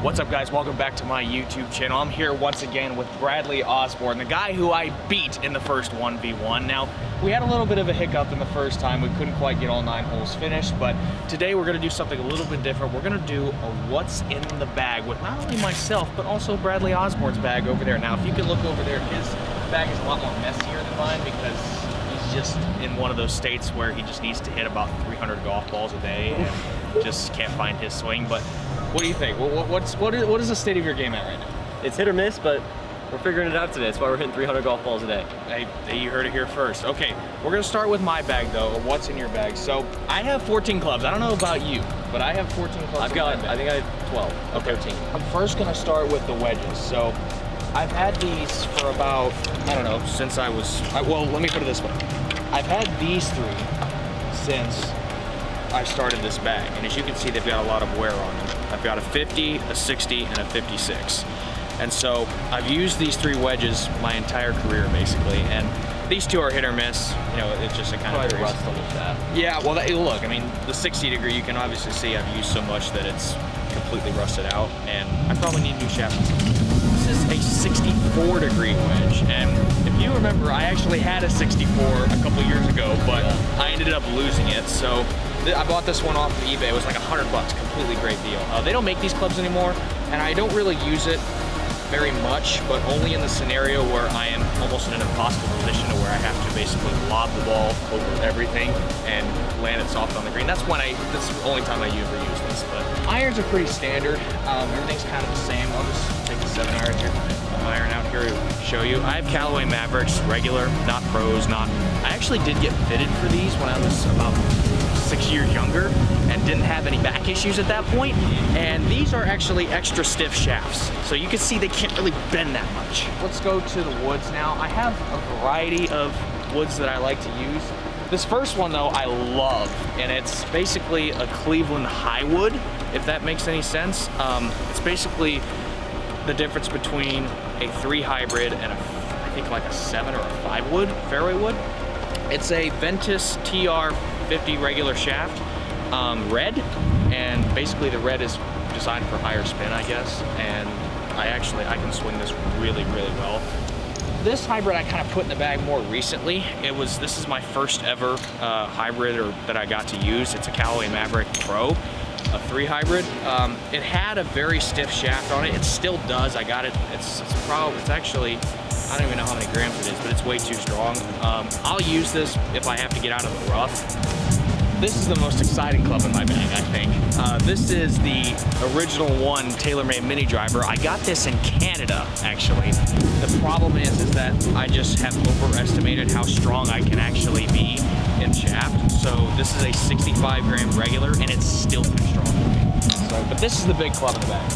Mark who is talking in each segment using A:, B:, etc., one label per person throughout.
A: What's up, guys? Welcome back to my YouTube channel. I'm here once again with Bradley Osborne, the guy who I beat in the first 1v1. Now, we had a little bit of a hiccup in the first time. We couldn't quite get all 9 holes finished, but today we're gonna do something a little bit different. We're gonna do a what's in the bag with not only myself, but also Bradley Osborne's bag over there. Now, if you can look over there, his bag is a lot more messier than mine because he's just in one of those states where he just needs to hit about 300 golf balls a day and just can't find his swing. But what do you think? What is the state of your game at right now?
B: It's hit or miss, but we're figuring it out today. That's why we're hitting 300 golf balls a day.
A: Hey, you heard it here first. Okay, we're gonna start with my bag though, or what's in your bag. So I have 14 clubs. I don't know about you, but I have 14 clubs.
B: I think I have 12 or 13.
A: I'm first gonna start with the wedges. So I've had these for about, I don't know, since well, let me put it this way. I've had these 3 since I started this bag, and as you can see, they've got a lot of wear on them. I've got a 50, a 60, and a 56. And so I've used these 3 wedges my entire career, basically, and these 2 are hit or miss. You know, it's just a kind of
B: rust on the shaft.
A: Yeah, well, look, I mean, the 60 degree, you can obviously see I've used so much that it's completely rusted out, and I probably need a new shaft. This is a 64 degree wedge, and if you remember, I actually had a 64 a couple years ago, but I ended up losing it. So I bought this one off of eBay. It was like $100, completely great deal. They don't make these clubs anymore, and I don't really use it very much, but only in the scenario where I am almost in an impossible position to where I have to basically lob the ball over everything and land it soft on the green. That's the only time I ever use this. But irons are pretty standard. Everything's kind of the same. I'll just take the 7 iron here, put my iron out here to show you. I have Callaway Mavericks, regular, not pros, I actually did get fitted for these when I was about 6 years younger and didn't have any back issues at that point. And these are actually extra stiff shafts. So you can see they can't really bend that much. Let's go to the woods now. I have a variety of woods that I like to use. This first one though, I love, and it's basically a Cleveland high wood, if that makes any sense. It's basically the difference between a 3 hybrid and I think like a 7 or a 5 wood, fairway wood. It's a Ventus TR50 regular shaft, red, and basically the red is designed for higher spin, I guess, and I can swing this really, really well. This hybrid I kind of put in the bag more recently. This is my first ever hybrid that I got to use. It's a Callaway Maverick Pro, a 3 hybrid. It had a very stiff shaft on it. It still does. I got it. It's actually, I don't even know how many grams it is, but it's way too strong. I'll use this if I have to get out of the rough. This is the most exciting club in my bag, I think. This is the original one TaylorMade mini driver. I got this in Canada, actually. The problem is that I just have overestimated how strong I can actually be in shaft. So this is a 65 gram regular, and it's still too strong for me. But this is the big club in the bag.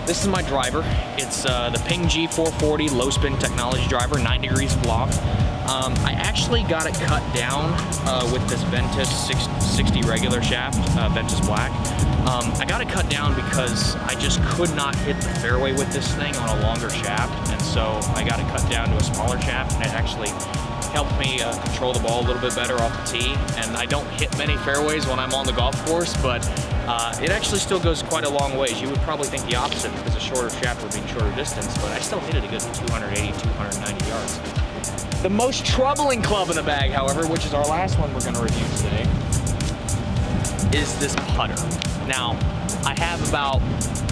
A: This is my driver. It's the Ping G440 low spin technology driver, 9 degrees of loft. I actually got it cut down with this Ventus 60 regular shaft, Ventus Black. I got it cut down because I just could not hit the fairway with this thing on a longer shaft, and so I got it cut down to a smaller shaft, and it actually helped me control the ball a little bit better off the tee. And I don't hit many fairways when I'm on the golf course, but it actually still goes quite a long ways. You would probably think the opposite because a shorter shaft would be shorter distance, but I still hit it a good 280, 290 yards. The most troubling club in the bag, however, which is our last one we're going to review today, is this putter. Now, I have about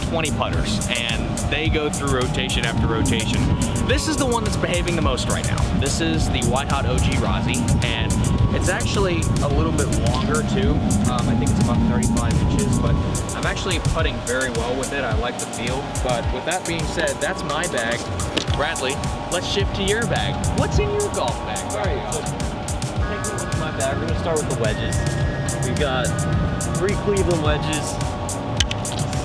A: 20 putters, and they go through rotation after rotation. This is the one that's behaving the most right now. This is the White Hot OG Rozzy, and it's actually a little bit longer too. I think it's about 35 inches, but I'm actually putting very well with it. I like the feel. But with that being said, that's my bag. Bradley, let's shift to your bag. What's in your golf bag?
B: All right, so take a look at my bag. We're gonna start with the wedges. We've got 3 Cleveland wedges,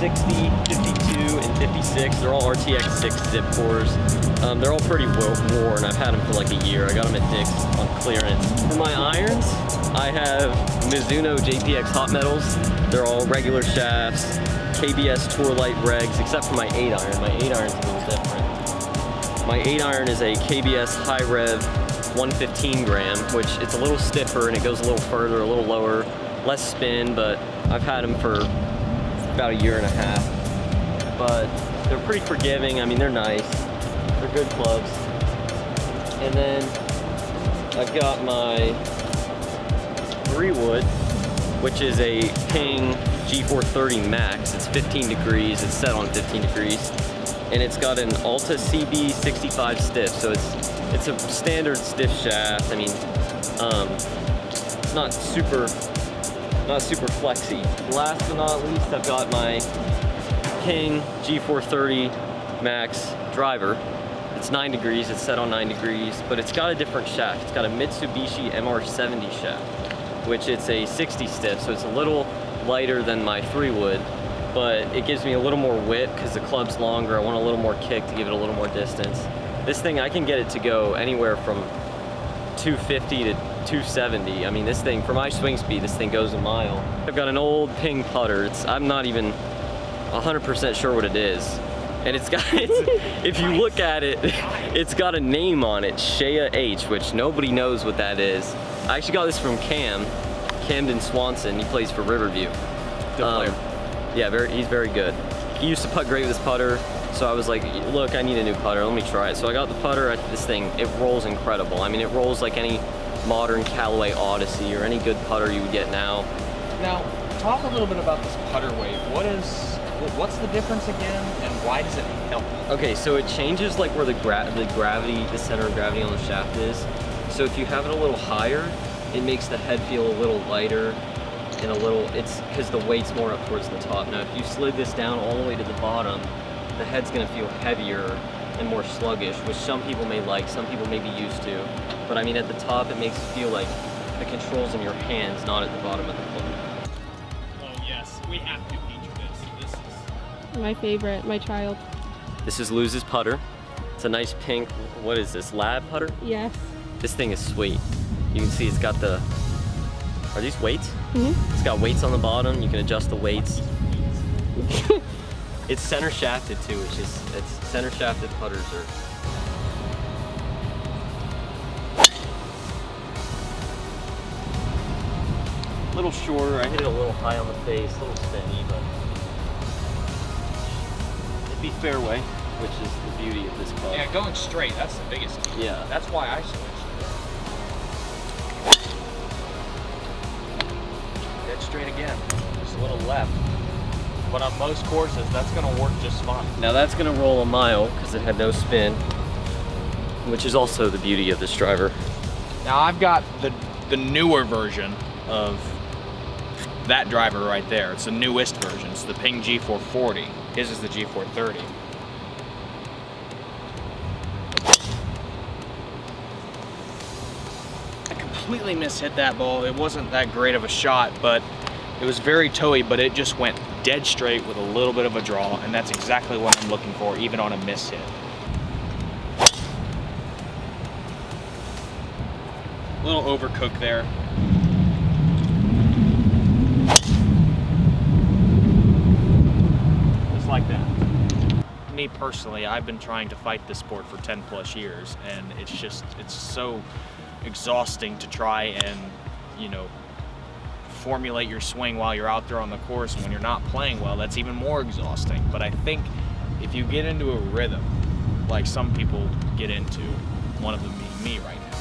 B: 60, 52, and 56. They're all RTX 6 zip cores. They're all pretty worn. I've had them for like a year. I got them at Dick's on clearance. For my irons, I have Mizuno JPX Hot Metals. They're all regular shafts, KBS Tour Light regs, except for my 8 iron. My 8 iron's a little different. My 8 iron is a KBS High Rev 115 gram, which it's a little stiffer and it goes a little further, a little lower, less spin, but I've had them for about a year and a half. but they're pretty forgiving. I mean, they're nice. They're good clubs. And then I've got my 3-wood, which is a Ping G430 Max. It's 15 degrees. It's set on 15 degrees. And it's got an Alta CB 65 stiff, so it's a standard stiff shaft. I mean, it's not super flexy. Last but not least, I've got my Ping G430 Max driver. It's 9 degrees, it's set on 9 degrees, but it's got a different shaft. It's got a Mitsubishi MR70 shaft, which it's a 60 stiff, so it's a little lighter than my 3-wood. But it gives me a little more whip because the club's longer. I want a little more kick to give it a little more distance. This thing, I can get it to go anywhere from 250 to 270. I mean, this thing, for my swing speed, this thing goes a mile. I've got an old Ping putter. I'm not even 100% sure what it is. And if you look at it, it's got a name on it, Shea H, which nobody knows what that is. I actually got this from Camden Swanson. He plays for Riverview.
A: Good player.
B: Yeah, he's very good. He used to putt great with his putter, so I was like, look, I need a new putter, let me try it. So I got the putter. This thing, it rolls incredible. I mean, it rolls like any modern Callaway Odyssey or any good putter you would get now.
A: Now, talk a little bit about this putter wave. What's the difference again, and why does it help?
B: Okay, so it changes like where the center of gravity on the shaft is. So if you have it a little higher, it makes the head feel a little lighter. And it's because the weight's more up towards the top. Now, if you slid this down all the way to the bottom, the head's gonna feel heavier and more sluggish, which some people may like, some people may be used to. But I mean, at the top, it makes it feel like the control's in your hands, not at the bottom of the club.
A: Oh yes, we have to feature this. This is
C: My favorite, my child.
B: This is Luz's putter. It's a nice pink, what is this, lab putter?
C: Yes.
B: This thing is sweet. You can see it's got the, are these weights?
C: Mm-hmm.
B: It's got weights on the bottom. You can adjust the weights. It's center shafted too, which is, it's center shafted putters are. A little shorter. I hit it a little high on the face, a little spinny, but it'd be fairway, which is the beauty of this club.
A: yeah, going straight. That's the biggest key.
B: Yeah.
A: That's why I switched. Dead straight again. Just a little left. But on most courses, that's going to work just fine.
B: Now that's gonna roll a mile because it had no spin, which is also the beauty of this driver.
A: Now I've got the newer version of that driver right there. It's the newest version. It's the Ping G440. His is the G430. I completely mishit that ball. It wasn't that great of a shot, but it was very toey, but it just went dead straight with a little bit of a draw, and that's exactly what I'm looking for, even on a miss hit. A little overcooked there. Just like that. Me personally, I've been trying to fight this sport for 10 plus years, and it's so exhausting to try and, you know, formulate your swing while you're out there on the course, and when you're not playing well, that's even more exhausting. But I think if you get into a rhythm, like some people get into, one of them being me right now,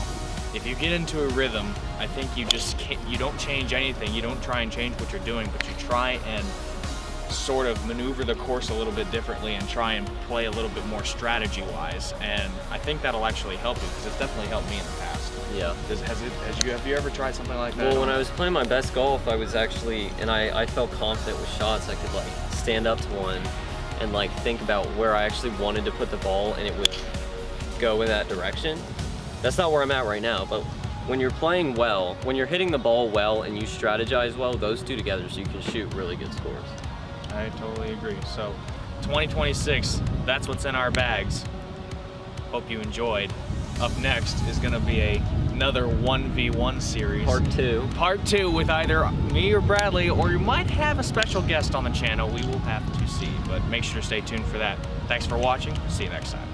A: if you get into a rhythm, I think you just can't, you don't change anything, you don't try and change what you're doing, but you try and sort of maneuver the course a little bit differently and try and play a little bit more strategy-wise, and I think that'll actually help you, because it's definitely helped me in the past.
B: Yeah.
A: Have you ever tried something like that?
B: Well, when I was playing my best golf, I was actually, and I felt confident with shots. I could like stand up to one and like think about where I actually wanted to put the ball, and it would go in that direction. That's not where I'm at right now, but when you're playing well, when you're hitting the ball well and you strategize well, those two together, so you can shoot really good scores.
A: I totally agree. So 2026, that's what's in our bags. Hope you enjoyed. Up next is going to be another 1v1 series.
B: Part 2.
A: Part 2 with either me or Bradley, or you might have a special guest on the channel. We will have to see, but make sure to stay tuned for that. Thanks for watching. See you next time.